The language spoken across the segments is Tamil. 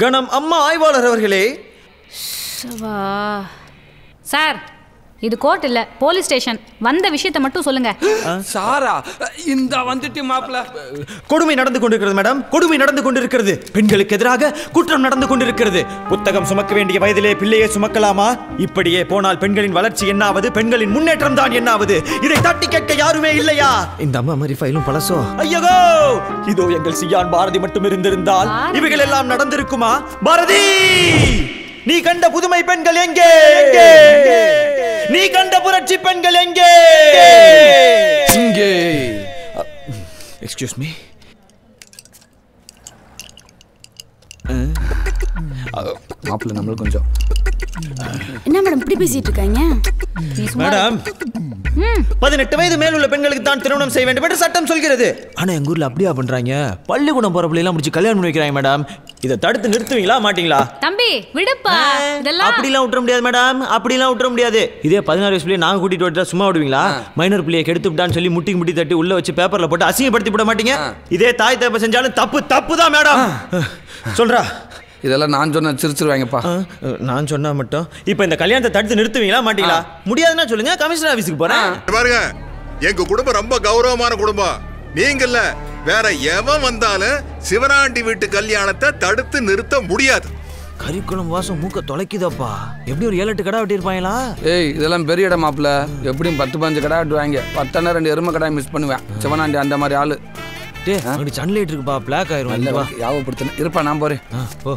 கணம் அம்மா ஆய்வாளர் அவர்களே. சார், இது கோர்ட் இல்ல, போலீஸ் ஸ்டேஷன். வந்த விஷயத்தை மட்டும் சொல்லுங்க. சாரா, இந்த வந்துட்டு மாப்ள. கொடுமை நடந்து கொண்டிருக்கிறது மேடம், கொடுமை நடந்து கொண்டிருக்கிறது. பெண்களுக்கு எதிராக குற்றம் நடந்து கொண்டிருக்கிறது. புத்தகம் சுமக்க வேண்டிய வயதிலே பிள்ளையை சுமக்கலாமா? இப்படியே போனால் பெண்களின் வளர்ச்சி என்னாவது, பெண்களின் முன்னேற்றம் தான் என்னாவது? இதை தட்டி கேட்க யாருமே இல்லையா? இந்த அம்மா மாதிரி ஃபைலும் பழசோ. ஐயோ, இதோ எங்கள் சியான் பாரதி மட்டும் இருந்திருந்தால் இவைகள் எல்லாம் நடந்திருக்குமா? பாரதி, நீ கண்ட புதுமை பெண்கள் எங்கே? நீ கண்ட புரட்சி பெண்கள் எங்கே? இங்கே. Excuse me. மாப்பிள்ள நம்மளுக்கு கொஞ்சம். என்ன மேடம் இப்படி பேசிட்டு இருக்காங்க? மேடம், 18 வயது மேல் உள்ள பெண்களுக்கு தான் திருமணம் செய்ய வேண்டும் என்று சட்டம் சொல்கிறது. ஆனா எங்க ஊர்ல அப்படியா பண்றாங்க? பள்ளிக்கூடம் போற பிள்ளைலாம் முடிச்சு கல்யாணம் பண்ணி வைக்கிறாங்க மேடம். இதை தடுத்து நிறுத்துவீங்களா மாட்டீங்களா? தம்பி விடுப்பா. இதெல்லாம் அப்படிலாம் விட்டுற முடியாது மேடம், அப்படிலாம் விட்டுற முடியாது. இதே 16 வயசு பிள்ளைய நாங்க கூட்டிட்டு வந்துட்டா சும்மா விடுவீங்களா? மைனர் பிள்ளையை கெடுத்து விட்டான்னு சொல்லி முட்டிக்கு முட்டி தட்டி உள்ள வச்சு பேப்பர்ல போட்டு அசிங்கப்படுத்தி விட மாட்டீங்க? இதே தாய் தப்ப செஞ்சாலும் தப்பு தான் மேடம். சொல்றா. இதெல்லாம் நான் சொன்ன சிரிச்சிருவாங்கப்பா. நான் சொன்னா மட்டும் இப்ப இந்த கல்யாணத்தை தடுத்து நிறுத்துவீங்களா மாட்டீங்களா? முடியாதுன்னா சொல்லுங்க, கமிஷனர் ஆபீஸ்க்கு போறேன். பாருங்க, எங்க குடும்பம் ரொம்ப கௌரவமான குடும்பம். நீங்கல்ல, வேற எவன் வந்தாலும் சிவராண்டி வீட்டு கல்யாணத்தை தடுத்து நிறுத்த முடியாது. கறிக்குளம் வாசம் மூக்க தொலைக்குதப்பா. எப்படி ஒரு 7-8 கடை வெட்டி இருப்பாங்களா? ஏய், இதெல்லாம் பெரிய இடம் மாப்பிள்ள. எப்படியும் 10-15 கடை வெட்டுவாங்க. 10 2 எருமை கடை மிஸ் பண்ணுவேன். சிவனாண்டி அந்த மாதிரி ஆளு. சன்லைட் இருக்குப்பா, பிளாக் ஆயிரும். யாவப்படுத்த இருப்பா, நான் போறேன். போ.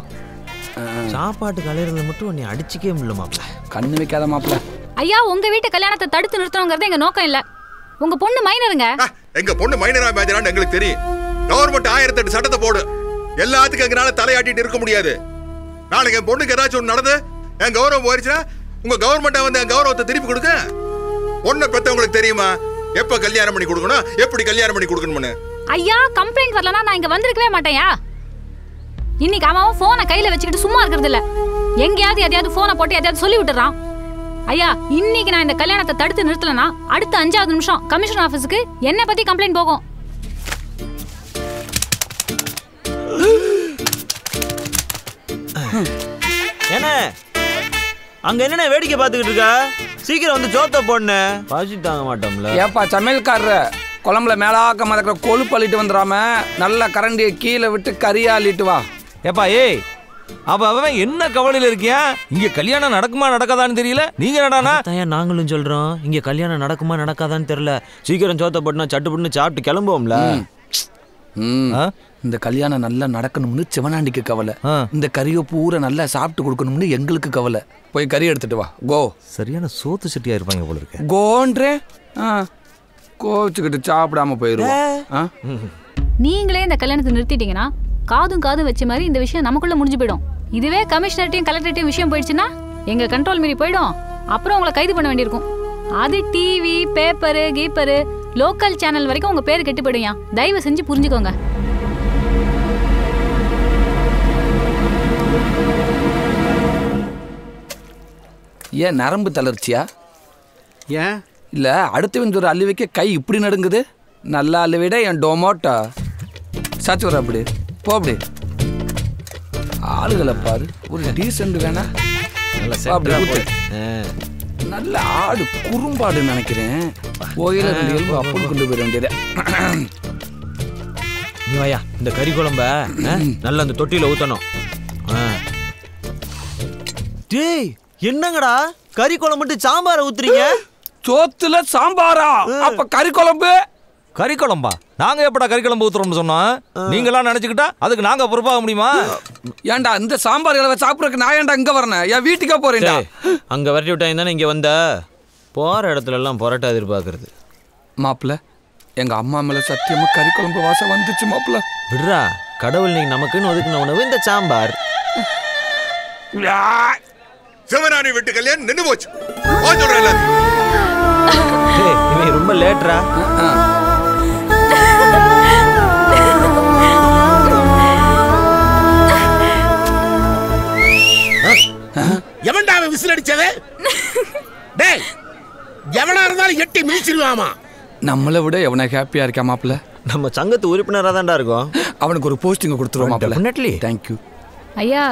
சாப்பாட்டு கலையிறதுல மட்டும் நீ அடிச்சுக்கே முடியல மாப்பிள்ள. கண்ணு வைக்காத மாப்பிள்ள. ஐயா, உங்க வீட்டு கல்யாணத்தை தடுத்து நிறுத்தணுங்கிறது எங்க நோக்கம் இல்ல. உங்க பொண்ணு மைனருங்க. எங்க பொண்ணு மைனரா மேஜரான்னு எங்களுக்கு தெரியும். கவர்மெண்ட் 1008 சட்டத்தை போடு. எல்லாத்துக்கும் எங்களால தலையாட்டிட்டு இருக்க முடியாது. நாளைக்கு என் பொண்ணுக்கு ஏதாச்சும் ஒன்று நடந்து என் கௌரவம் போயிருச்சுன்னா உங்க கவர்மெண்ட்டை வந்து என் கௌரவத்தை திருப்பி கொடுக்க. பொண்ணை பெற்றவங்களுக்கு தெரியுமா எப்ப கல்யாணம் பண்ணி கொடுக்கணும், எப்படி கல்யாணம் பண்ணி கொடுக்கணும்னு? ஐயா, கம்ப்ளைண்ட் வரலனா நான் இங்க வந்திருக்கவே மாட்டேன்யா. இன்னைக்கு அவன் போனை கையில வச்சுக்கிட்டு சும்மா இருக்கிறது இல்ல. எங்கேயாவது எதையாவது போனை போட்டு எதையாவது சொல்லி விட்டுறான். ஐயா, இன்னைக்கு நான் இந்த கல்யாணத்தை தடுத்து நிறுத்தலனா அடுத்த 5வது நிமிஷம் கமிஷனர் ஆபீஸ்க்கு என்ன பத்தி கம்ப்ளைண்ட் போகும். என்ன அங்க என்ன வேடிக்கை பார்த்துக்கிட்டு இருக்கா? சீக்கிரம் வந்து ஜோத்த போடுன. பாசி தாங்க மாட்டோம்ல. ஏப்பா சமையல்காரர், குழம்புல மேலாக்க மதக்கிற கொழுப்பு அள்ளிட்டு வந்துடாம நல்ல கரண்டியை கீழே விட்டு கறியா அள்ளிட்டு வா. ஏப்பா ஏய், அப்ப அவன் என்ன கவலையில இருக்கியா? இங்க கல்யாணம் நடக்குமா நடக்காதான்னு தெரியல. நீங்க என்னடானா? அதான் நாங்களும் சொல்றோம், இங்க கல்யாணம் நடக்குமா நடக்காதான்னு தெரியல. சீக்கிரம் சோத்த போட்டுனா சட்டுப்பட்டுன்னு சாப்பிட்டு கிளம்புவோம்ல. இந்த கல்யாணம் நல்லா நடக்கணும்னு சிவனாண்டிக்கு கவலை. இந்த கறியை பூரா நல்லா சாப்பிட்டு கொடுக்கணும்னு எங்களுக்கு கவலை. போய் கறி எடுத்துட்டு வா. கோ. சரியான சோத்து சட்டியா இருப்பாங்க போல இருக்கு. கோன்றே கோச்சுக்கிட்டு சாப்பிடாம போயிருவோம். நீங்களே இந்த கல்யாணத்தை நிறுத்திட்டீங்கன்னா காதும் வச்ச மாதிரி இந்த விஷயம் நமக்குள்ள முடிஞ்சு போயிடும். இதுவே கமிஷனர்ட்டையும் கலெக்டர்ட்டையும் விஷயம் போயிடுச்சுன்னா எங்க கண்ட்ரோல் மீறி போயிடும். அப்புறம் உங்களை கைது பண்ண வேண்டியிருக்கும். அது TV, paper, keeper, local channel வரைக்கும் உங்க பேர் கெட்டு போயிடுயா. தயவு செஞ்சு புரிஞ்சுக்கோங்க. ஏன் நரம்பு தளர்ச்சியா? ஏன் இல்ல அடுத்தவன் ஒரு அள்ளி வைக்க கை இப்படி நடுங்குது. நல்லா அள்ளி விட என் டொமோட்டோ சாச்சு வர. அப்படி போ. அப்படி ஆளுகளை பாரு, ஒரு டீசென்ட் வேணா. நல்ல ஆடு குறும்பாடுன்னு நினைக்கிறேன். கோயில 2 எலும்பு அப்படி கொண்டு போயிட வேண்டியது. நீ வாயா, இந்த கறி குழம்ப நல்லா அந்த தொட்டியில ஊத்தணும். டேய், என்னங்கடா கறி குழம்பு மட்டும் சாம்பாரை ஊத்துறீங்க? சோத்துல சாம்பாரா? அப்ப கறி குழம்பு? கறி குழம்பா? நாங்க எப்படா கறி குழம்பு ஊத்துறோம்னு சொன்னோம்? நீங்களாம் நினைச்சுக்கிட்டா அதுக்கு நாங்க பொறுப்பாக முடியுமா? ஏன்டா இந்த சாம்பார் இளவ சாப்பிட்றதுக்கு நான் ஏன்டா இங்க வரேன்? என் வீட்டுக்கே போறேன்டா. அங்க வரட்டி விட்டாங்க தானே இங்க வந்த. போற இடத்துல எல்லாம் பொரோட்டா எதிர்பார்க்கறது. மாப்பிள்ள, எங்க அம்மா மேல சத்தியமா கறி குழம்பு வாசம் வந்துச்சு மாப்பிள்ள. விடுறா, கடவுள் நீங்க நமக்குன்னு ஒதுக்குன உணவு இந்த சாம்பார். சிவராணி வீட்டு கல்யாணம் நின்னு போச்சு. இவன் ரொம்ப லேட்ரா. எவன்டா அவன் விசில் அடிச்சது? டேய், எவனா இருந்தாலும் எட்டி மிதிச்சிருவாமா. நம்மளை விட எவனை ஹாப்பியா இருக்கா மாப்பிள்ள? நம்ம சங்கத்து உறுப்பினராக தான்டா இருக்கோம். அவனுக்கு ஒரு போஸ்டிங் கொடுத்துருவோம் மாப்பிள்ள. டெஃபினெட்லி. தேங்க்யூ. ஐயா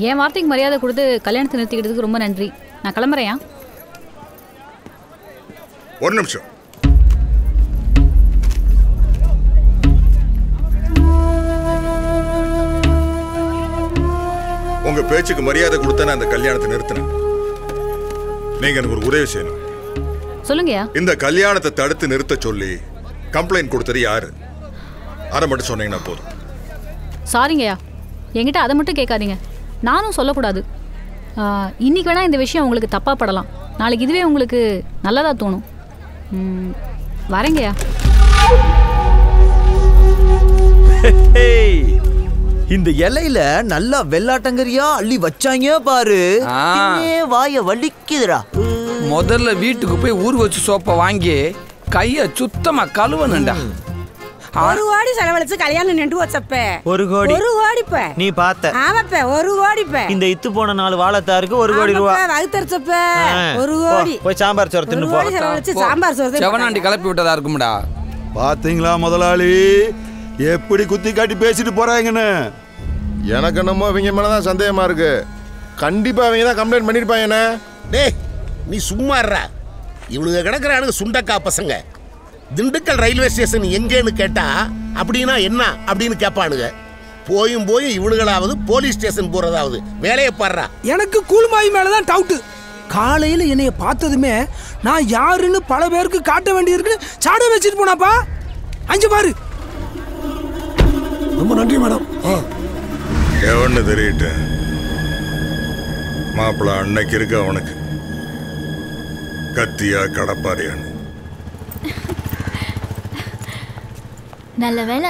என் வார்த்தைக்கு மரியாதை கொடுத்து கல்யாணத்தை நிறுத்திக்கிட்டதுக்கு ரொம்ப நன்றி. நான் கிளம்புறேன். ஒரு நிமிஷம். உங்க பேச்சுக்கு மரியாதை கொடுத்த நான் அந்த கல்யாணத்தை நிறுத்தினேன். நீங்க எனக்கு ஒரு உதவி செய்யணும். சொல்லுங்கய்யா. இந்த கல்யாணத்தை தடுத்து நிறுத்த சொல்லி கம்ப்ளைண்ட் கொடுத்தது யாரு? அதை மட்டும் சொன்னீங்கன்னா போதும். சாரிங்கய்யா, என்கிட்ட அதை மட்டும் கேட்காதீங்க. நானும் சொல்லக்கூடாது. இன்னைக்கு வேணா இந்த விஷயம் உங்களுக்கு தப்பா படலாம், நாளைக்கு இதுவே உங்களுக்கு நல்லதா தோணும். வரேங்கய்யா. இந்த இலையில நல்லா வெள்ளாட்டங்கரியா அள்ளி வச்சாங்க பாரு. வாய வலிக்குதுடா. முதல்ல வீட்டுக்கு போய் ஊர் வச்சு சோப்பை வாங்கி கைய சுத்தமா கழுவணும்டா. 1 கோடி செலவழிச்சு கல்யாணம் நின்று வச்சப்ப 1 கோடி 1 கோடிப்ப நீ பார்த்த. ஆமாப்ப 1 கோடிப்ப. இந்த இத்து போன 4 வாழைத்தாருக்கு 1 கோடி ரூபாய் வகுத்தரிச்சப்ப 1 கோடி. போய் சாம்பார் சோறு தின்னு போ. செலவழிச்சு சாம்பார் சோறு செவனாண்டி கிளப்பி விட்டதா இருக்கும்டா. பாத்தீங்களா முதலாளி எப்படி குத்தி காட்டி பேசிட்டு போறாங்கன்னு? எனக்கு என்னமோ இவங்க மேலதான் சந்தேகமா இருக்கு. கண்டிப்பா அவங்க தான் கம்ப்ளைண்ட் பண்ணிருப்பாங்க. டேய் நீ சும்மா இருடா. இவனுங்க கிடக்குறானுங்க சுண்டக்கா பசங்க. திண்டுக்கல் ரயில்வே ஸ்டேஷன் எங்கேன்னு கேட்டா அப்படின்னா என்ன அப்படின்னு கேட்பானுங்க. போயும் இவனுங்களாவது போலீஸ் ஸ்டேஷன் போறதாவது வேலையை பாடுறா. எனக்கு கூழ்மாய் மேலதான் டவுட்டு. காலையில என்னைய பார்த்ததுமே நான் யாருன்னு பல பேருக்கு காட்ட வேண்டியிருக்குன்னு சாட வச்சுட்டு போனாப்பா. அஞ்சு பாரு. ரொம்ப நன்றி மேடம். எவன்னு தெரியிட்ட மாப்பிள்ள அன்னைக்கு இருக்கு அவனுக்கு கத்தியா கடப்பாரியான்னு. நல்ல வேலை,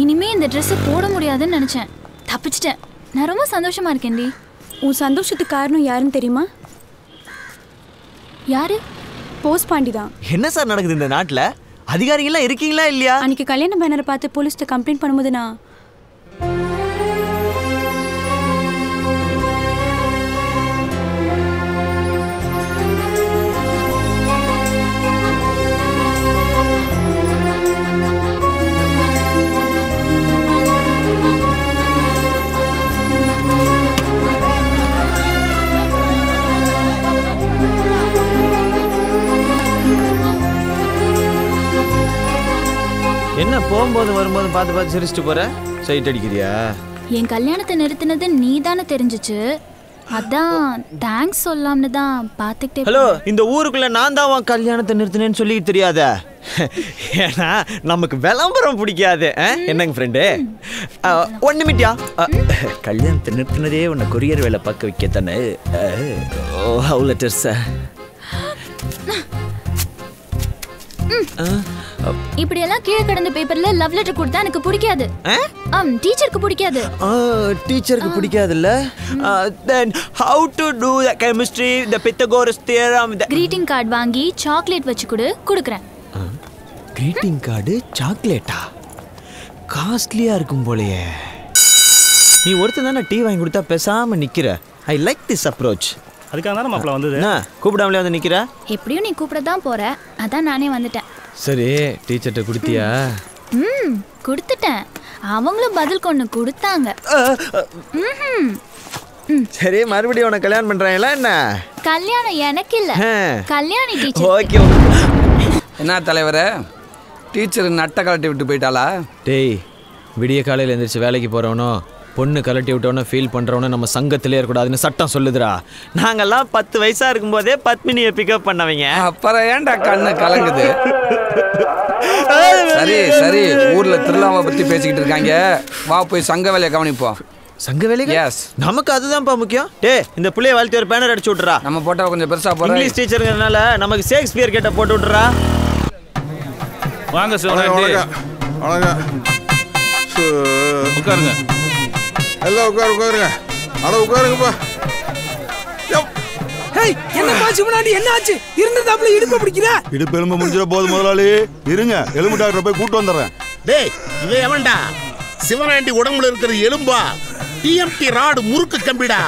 இனிமே இந்த ட்ரெஸ் போட முடியாதுன்னு நினைச்சேன். தப்பிச்சிட்டேன். நான் ரொம்ப சந்தோஷமா இருக்கேன்டி. உன் சந்தோஷத்துக்கு காரணம் யாருன்னு தெரியுமா? யாரு? போஸ்ட் பாண்டி தான். என்ன சார் நடக்குது இந்த நாட்டுல? அதிகாரிகள்லாம் இருக்கீங்களா இல்லையா? அன்னைக்கு கல்யாண பேனரை பார்த்து போலீஸ்ட்ட கம்ப்ளைண்ட் பண்ணும்போது நான் என்ன போகும்போது வரும்போது பார்த்து பார்த்து சிரிச்சிட்டு போற? சைட் அடிக்கிறியா? என் கல்யாணத்தை நிறுத்தினது நீ தானே தெரிஞ்சிச்சு, அதான் தேங்க்ஸ் சொல்லாம்னு தான் பார்த்துக்கிட்டே. ஹலோ, இந்த ஊருக்குள்ள நான் தான் உன் கல்யாணத்தை நிறுத்தினேன்னு சொல்லி தெரியாத? ஏன்னா நமக்கு விளம்பரம் பிடிக்காது. என்னங்க ஃப்ரெண்டு, 1 நிமிட்டியா? கல்யாணத்தை நிறுத்தினதே உன்னை கொரியர் வேலை பார்க்க வைக்கத்தானே. How letters? இப்படியெல்லாம் கீழே கிடந்த பேப்பர்ல லவ் லெட்டர் கொடுத்தா எனக்கு பிடிக்காது. டீச்சருக்கு பிடிக்காது. டீச்சருக்கு பிடிக்காதுல்ல? then how to do the chemistry, the Pythagoras theorem? greeting card வாங்கி சாக்லேட் வச்சு கொடுக்குறேன். greeting card சாக்லேட்டா? காஸ்ட்லியா இருக்கும் போலயே. நீ ஒருத்தன் தானே டீ வாங்கி கொடுத்தா பேசாம நிக்கிற. I like this approach. அதுக்காக தானே மாப்பிள்ள வந்தது. கூப்பிடாமலே வந்து நிக்கிற. எப்படியும் நீ கூப்பிட தான் போற, அதான் நானே வந்துட்டேன். சரி, டீச்சர்ட்ட கொடுத்தியா? கொடுத்துட்டேன். அவங்களும் பதில் கொண்டு கொடுத்தாங்க. சரி, மறுபடியும் உனக்கு கல்யாணம் பண்றாங்களா என்ன? கல்யாணம் எனக்கு இல்ல, கல்யாணி டீச்சர். ஓகே. என்ன தலைவரே, டீச்சர் நட்ட கலட்டி விட்டு போயிட்டாளா? டேய், விடிய காலையில் எந்திரிச்சு வேலைக்கு போறவனோ பொண்ணு கலட்டி விட்டவனோ ஃபீல் பண்றவனோ நம்ம சங்கத்திலே இருக்கக்கூடாதுன்னு சட்டம் சொல்லுதுடா. நாங்கெல்லாம் 10 வயசா இருக்கும்போதே பத்மினியை பிக்கப் பண்ணவங்க. அப்புறம் ஏன்டா கண்ணு கலங்குது? சரி சரி, ஊர்ல திருவிழாவை பத்தி பேசிக்கிட்டு இருக்காங்க, வா போய் சங்க வேலையை கவனிப்போம். சங்க வேலைக்கு? எஸ், நமக்கு அதுதான்ப்பா முக்கியம். டேய், இந்த புள்ளைய வாழ்த்தி ஒரு பேனர் அடிச்சு விட்டுறா. நம்ம போட்டா கொஞ்சம் பெருசா போறோம். இங்கிலீஷ் டீச்சருங்கிறதுனால நமக்கு ஷேக்ஸ்பியர் கேட்ட போட்டு விட்டுறா. வாங்க சார். உட்காருங்க. எல்லாம் உட்காருங்க. அட உட்காருங்கப்பா. ஏய், என்னப்பா சிவனாண்டி, என்ன ஆச்சு? இருந்ததாப்ல இடுப்பு பிடிக்கிற? இடுப்பு எலும்பு முடிஞ்சிட போது முதலாளி. இருங்க, எலும்பு டாக்டரை போய் கூட்டு வந்துடுறேன். டேய், இவன் எவன்டா? சிவனாண்டி உடம்புல இருக்கிற எலும்பா? டிஎம்டி ராடு முறுக்கு கம்பிடா.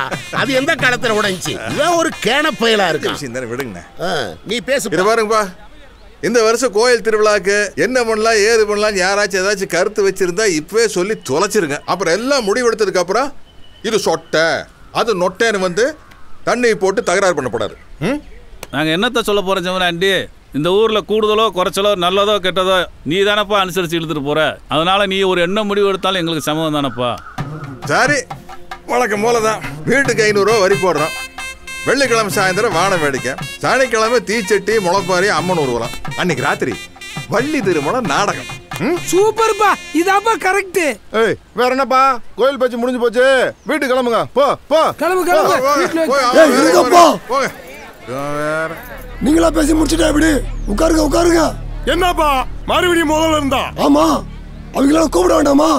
அது எந்த காலத்துல உடைஞ்சி? இவன் ஒரு கேன பயலா இருக்கு. விடுங்க, நீ பேசு. இது பாருங்கப்பா, இந்த வருஷம் கோயில் திருவிழாக்கு என்ன பண்ணலாம் ஏது பண்ணலாம் யாராச்சும் ஏதாச்சும் கருத்து வச்சிருந்தா இப்பவே சொல்லி தொலைச்சிருங்க. அப்புறம் எல்லாம் முடிவெடுத்ததுக்கு அப்புறம் இது சொட்டை அது நொட்டைன்னு வந்து தண்ணி போட்டு தகராறு பண்ணப்படாது. நாங்கள் என்னத்தை சொல்ல போகிறோம் ஜெமராண்டி? இந்த ஊரில் கூடுதலோ குறைச்சலோ நல்லதோ கெட்டதோ நீ தானப்பா அனுசரித்து இழுத்துட்டு போகிற. அதனால் நீ ஒரு என்ன முடிவு எடுத்தாலும் எங்களுக்கு சமம் தானப்பா. சரி, வழக்கம் போல தான். வீட்டுக்கு 500 ரூபா வரி போடுறோம். வெள்ளிக்கிழமை சாயந்தரம் வான வேடிக்கை, சனிக்கிழமை தீச்சட்டி முளைப்பாரி அம்மன் ஊர்வலம், அன்னைக்கு ராத்திரி வள்ளி திருமணம் நாடகம். சூப்பர்ப்பா, இதாப்பா கரெக்ட். ஏய் வேற என்னப்பா, கோயில் பச்சி முடிஞ்சு போச்சு, வீட்டுக்கு கிளம்புங்க. போ போ கிளம்பு கிளம்பு. நீங்களா பேசி முடிச்சுட்டா எப்படி? உட்காருங்க உட்காருங்க. என்னப்பா மறுபடியும் முதல்ல இருந்தா? ஆமா, அவங்களால கூப்பிட வேண்டாமா?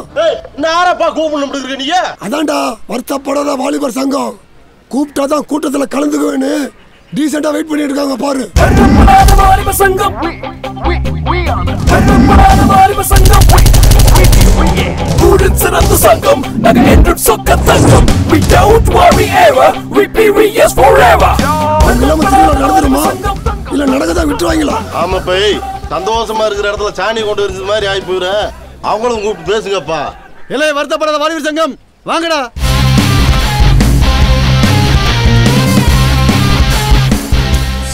நாரப்பா கூப்பிடணும் நீங்க? அதான்டா வருத்தப்படாத வாலிபர் சங்கம். கூப்பிட்டாதான் கூட்டத்துல கலந்துக்குவேன்னு டீசெண்டா வெயிட் பண்ணிட்டு இருக்காங்க பாரு. வாலிபர் சங்கம் சிறந்த சங்கம், நாங்க என்றும் சொக்க தங்கம். We don't worry ever, we period forever. நடந்துருமா இல்ல நடக்கதான் விட்டுருவாங்களா? ஆமா போய் சந்தோஷமா இருக்கிற இடத்துல சாணி கொண்டு வருது மாதிரி ஆகி போயிரு. அவங்களும் கூப்பிட்டு பேசுங்கப்பா. இல்லை வருத்தப்படாத வாலிபர் சங்கம் வாங்கடா.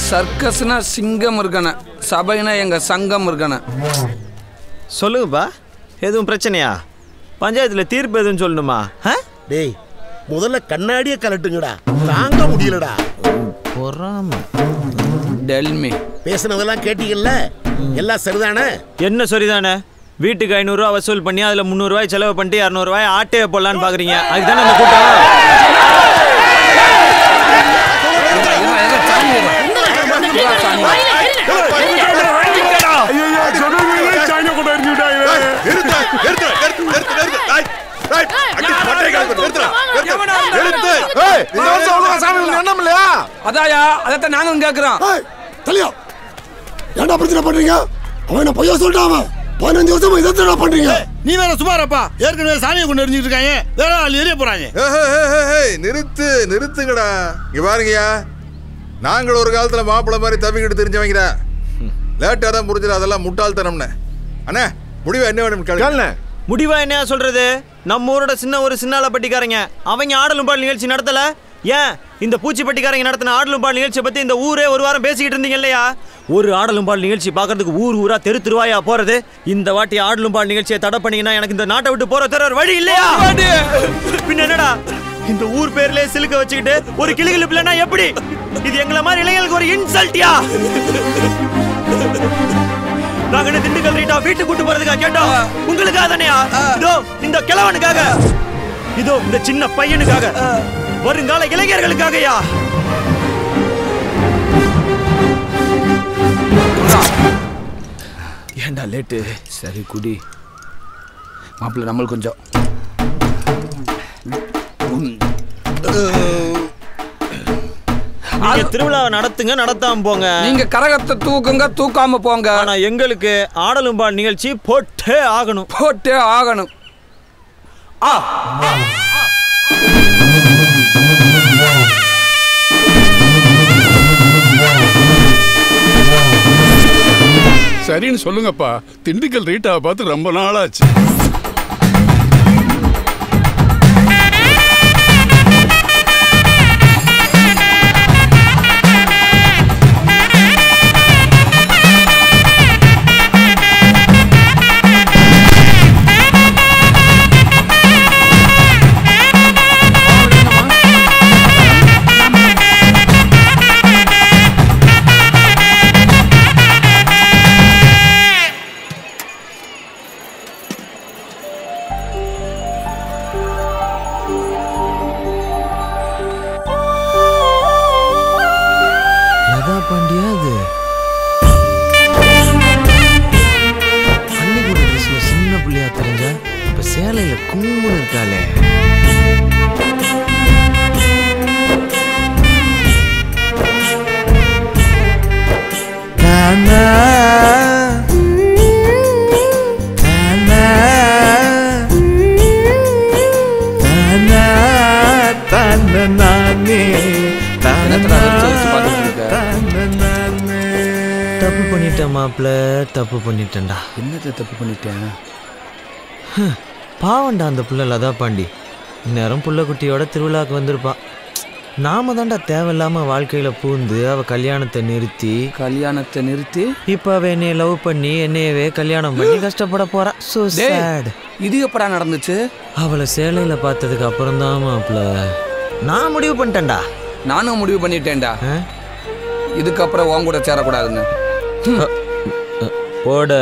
சர்க்கஸ்னா சிங்கம் இருக்கணும், சபைனா எங்க சங்கம் இருக்கணும். சொல்லுங்கப்பா, எதுவும் பிரச்சனையா? பஞ்சாயத்துல தீர்ப்பு எதுவும் சொல்லணுமா? டேய் முதல்ல கண்ணாடியை கலட்டுங்கடா, தாங்க முடியலடா. டெல்மி பேசுனதெல்லாம் கேட்டீங்கல்ல, எல்லாம் சரிதானே? என்ன சரிதானே? வீட்டுக்கு 500 ரூபா வசூல் பண்ணி அதுல 300 ரூபாய் செலவு பண்ணிட்டு 200 ரூபாய் ஆட்டையை போடலான்னு பாக்குறீங்க. அதுதானே அந்த கூட்டம். அதாயா அதான் நாங்களும் கேட்கிறோம். ஏன்டா பிரச்சனை பண்றீங்க? அவன் பொய்யா சொல்லிட்டான். 15 வருஷமா இதை பண்றீங்க. நீ வேற சுமாரப்பா, ஏற்கனவே சாணியை கொண்டு எரிஞ்சிட்டு இருக்காங்க, வேற ஆள் எரிய போறாங்க. நிறுத்துங்கடா. இங்க பாருங்கயா, நாங்கள் ஒரு காலத்துல மாப்பிள்ளை மாதிரி தவிக்கிட்டு தெரிஞ்சவங்கடா. லேட்டா தான் புரிஞ்சது அதெல்லாம் முட்டாள்தனம்னு. அண்ணா முடிவா என்ன வேணும் கேளுங்க. முடிவா என்ன சொல்றது? நம்ம ஊரோட ஒரு சின்னால பட்டிக்காரங்க அவங்க ஆடலும் பாடல் நிகழ்ச்சி நடத்தல. ஏன் இந்த பூச்சி பட்டிக்காரங்க நடத்தின ஆடலும் பாடல் நிகழ்ச்சியை பத்தி இந்த ஊரே ஒரு வாரம் பேசிக்கிட்டு இருந்தீங்க இல்லையா? ஒரு ஆடலும் பாடல் நிகழ்ச்சி பாக்குறதுக்கு ஊர் ஊரா தெருவாயா போறது. இந்த வாட்டி ஆடலும் பாடல் நிகழ்ச்சியை தடை பண்ணீங்கன்னா எனக்கு இந்த நாட்டை விட்டு போற தர வழி இல்லையா? பின்ன என்னடா இந்த ஊர் பேர்லயே சிலுக்க வச்சுக்கிட்டு ஒரு கிளிகிழிப்புலன்னா எப்படி? இது எங்களை மாதிரி இளைஞர்களுக்கு ஒரு இன்சல்ட்டியா? நாங்க திண்டுக்கல் ரீட்டா வீட்டு கூட்டு போறதுக்காக கேட்டோம். உங்களுக்காக தானேயா? இதோ இந்த கிழவனுக்காக, இதோ இந்த சின்ன பையனுக்காக, வருங்கால இளைஞர்களுக்காகயா? ஏண்டா லேட்டு? சரி குடி மாப்பிள்ள, நம்மளுக்கு கொஞ்சம். நீங்க திருவிழாவை நடத்துங்க, நடத்தாம போங்க. நீங்க கரகத்தை தூக்குங்க, தூக்காம போங்க. ஆனா எங்களுக்கு ஆடலும் பாடல் நிகழ்ச்சி போட்டே ஆகணும், போட்டே ஆகணும். சரின்னு சொல்லுங்கப்பா. திண்டுக்கல் ரீட்டாவை பார்த்து ரொம்ப நாளாச்சு. தப்பு பண்ணிட்டேன் மாப்பிள்ள, தப்பு பண்ணிட்டேன்டா. என்னத்தை தப்பு பண்ணிட்டேன்? பாவண்டா அந்த புள்ள லதா பாண்டி. இந்நேரம் புள்ள குட்டியோட திருவிழாக்கு வந்திருப்பான். நாம தாண்டா தேவையில்லாம வாழ்க்கையில பூந்து அவ கல்யாணத்தை நிறுத்தி இப்ப அவ என்னைய லவ் பண்ணி என்னையவே கல்யாணம் பண்ணி கஷ்டப்பட போறா. So sad. இது எப்படா நடந்துச்சு? அவளை சேலையில பார்த்ததுக்கு அப்புறம் தான் மாப்ள நான் முடிவு பண்ணிட்டேன்டா. நானும் முடிவு பண்ணிட்டேன்டா. இதுக்கப்புறம் உன் கூட சேரக்கூடாதுன்னு. போட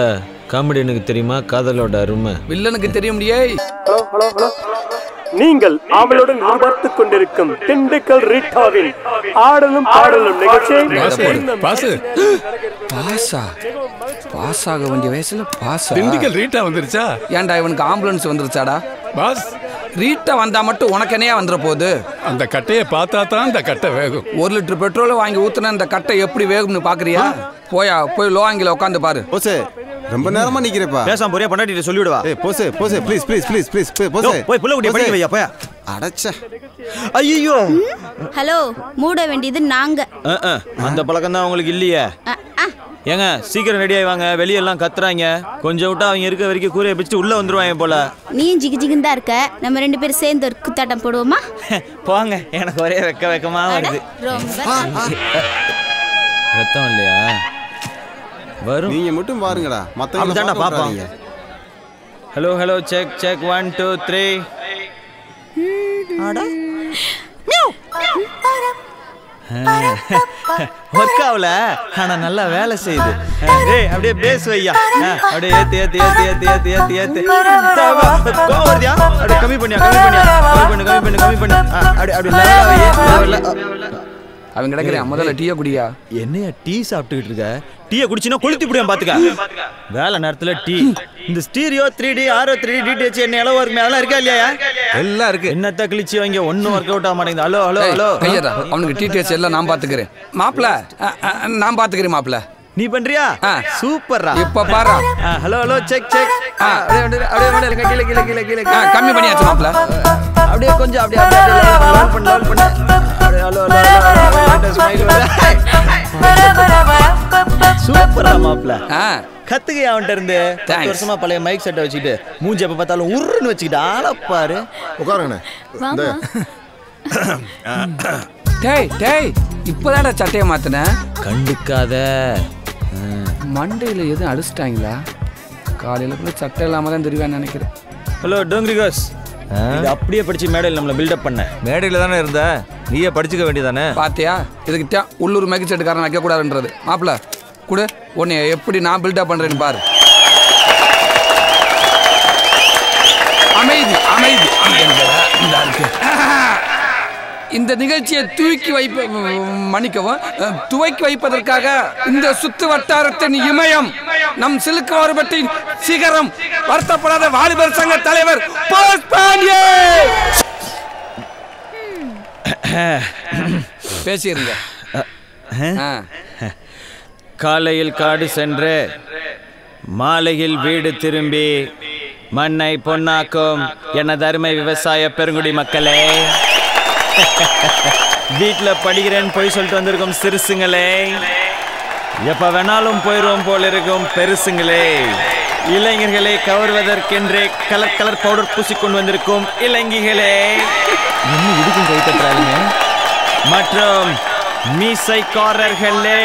காமெடியனுக்கு தெரியுமா காதலோட அருமை? வில்லனுக்கு தெரிய முடியே. Hello hello hello. நீங்கள் ஆவலுடன் எதிர்பார்த்துக் கொண்டிருக்கும் திண்டுக்கல் ரீட்டாவின் ஆடலும் பாடலும் நிகழ்ச்சியை பாஸ் ஆக வேண்டிய வயசுல பாஸ். திண்டுக்கல் ரீட்டா வந்துருச்சா? ஏன்டா இவனுக்கு ஆம்புலன்ஸ் வந்துருச்சாடா? பாஸ் ரீட்டா வந்தா மட்டும் உனக்கு என்னையா வந்துற போகுது? அந்த கட்டையை பார்த்தா தான் இந்த கட்டை வேகும். 1 லிட்டர் பெட்ரோல் வாங்கி ஊத்துனா இந்த கட்டை எப்படி வேகும்னு பாக்குறியா? போய் லோ ஆங்கில உட்காந்து பாரு. போசே ரொம்ப நேரமா நிக்கிறேப்பா. பேசாம போறியா பொண்டாட்டிட்ட சொல்லிடுவா. ஏய் போசே ப்ளீஸ் போசே. போய் புள்ள குட்டியை படிக்க வையா போயா. அடச்சே. ஐயோ. ஹலோ மூட வேண்டியது நாங்க. அந்த பழக்கம் தான் உங்களுக்கு இல்லையே. ஏங்க சீக்கிரம் ரெடி ஆயிவாங்க. வெளியெல்லாம் கத்துறாங்க. கொஞ்சம் விட்டா அவங்க இருக்க வரைக்கும் கூரையை பிடிச்சிட்டு உள்ள வந்துருவாங்க போல. நீயும் ஜிகு ஜிகுன்னு தான் இருக்க. நம்ம 2 பேரும் சேர்ந்து ஒரு குத்தாட்டம் போடுவோமா? போங்க. எனக்கு ஒரே வெக்கமா வருது. ரத்தம் இல்லையா? வரும். நீங்க மட்டும் பாருங்கடா. மத்தவங்க தான்டா பாப்பாங்க. Hello hello check check 1 2 3. அட ஒர்க் ஆகல. ஆனா நல்லா வேலை செய்யுது. டேய் அப்படியே பேஸ் வையா. அப்படியே ஏத்து கோவர்தியா. அப்படியே கம்மி பண்ணியா. கம்மி பண்ணு. அப்படியே அவன் கிடக்குறேன். முதல்ல டீயை குடியா. என்னையா டீ சாப்பிட்டுக்கிட்டு இருக்க? டீயை குடிச்சினா கொளுத்தி புடியான் பாத்துக்க. வேலை நேரத்துல டீ. இந்த stereo 3D RO 3D DTH என்ன அளவு இருக்குமே அதெல்லாம் இருக்கா இல்லையா? எல்லாம் இருக்கு. என்னத்த கிழிச்சி வாங்க ஒன்னும் ஒர்க் அவுட் ஆக மாட்டேங்குது. Hello hello hello. கையடா. அவனுக்கு டிடிஎச் எல்லாம் நான் பாத்துக்கிறேன் மாப்ள. நான் பாத்துக்கிறேன் மாப்ள. நீ பண்றியா? சூப்பர்ரா. இப்ப பாரு. Hello hello check check. அப்படியே கீழ கம்மி பண்ணியாச்சு மாப்ள. அப்படியே கொஞ்சம் அப்படியே லோல் பண்ணு. ஹலோ சூப்பரா மாப்ள. கத்துக்கையா அவன்கிட்ட இருந்து 10 வருஷமா பழைய மைக் செட்டை வச்சுக்கிட்டு மூஞ்சி எப்ப பார்த்தாலும் உருன்னு வச்சுக்கிட்டு ஆளப்பாரு. உட்காருங்கண்ணே. டேய் இப்பதான்டா சட்டையை மாத்தின. கண்டுக்காத. மண்டையில எதுவும் அடிச்சிட்டாங்களா? காலையில கூட சட்டை இல்லாம தான் தெரியுவான்னு நினைக்கிறேன். ஹலோ டோங்கிரிகோஸ். இது அப்படியே படிச்சு மேடையில் நம்மள பில்டப் பண்ண. மேடையில் தானே இருந்த, நீயே படிச்சுக்க வேண்டியதானே. பாத்தியா? இதுக்கு உள்ளூர் மைக்கு செட்டுக்காரன் வைக்க கூடாதுன்றது. மாப்பிள்ள கூட உன்னை எப்படி நான் பில்டப் பண்றேன்னு பாரு. அமைதி அமைதி. இந்த நிகழ்ச்சியை துவக்கி வைப்பதற்காக இந்த சுத்து வட்டாரத்தின் இமயம் நம் சிலுக்கு மாறுபட்டின் சிகரம் வருத்தப்படாத வாலிபர் சங்க தலைவர் பேசிருங்க. காலையில் காடு சென்று மாலையில் வீடு திரும்பி மண்ணை பொன்னாக்கும் எனது அருமை விவசாய பெருங்குடி மக்களே, வீட்டுல படிக்கிறேன்னு போய் சொல்லிட்டு வந்திருக்கும் சிறுசுங்களே, எப்ப வேணாலும் போயிரும் போல இருக்கும் பெருசுங்களே, இளைஞர்களை கவர்வதற்கென்றே கலர் கலர் பவுடர் பூசிக்கொண்டு வந்திருக்கும் இளைஞர்களே, இன்னும் இதுக்கும் கைப்பற்றாருங்க, மற்றும் மீசைக்காரர்களே,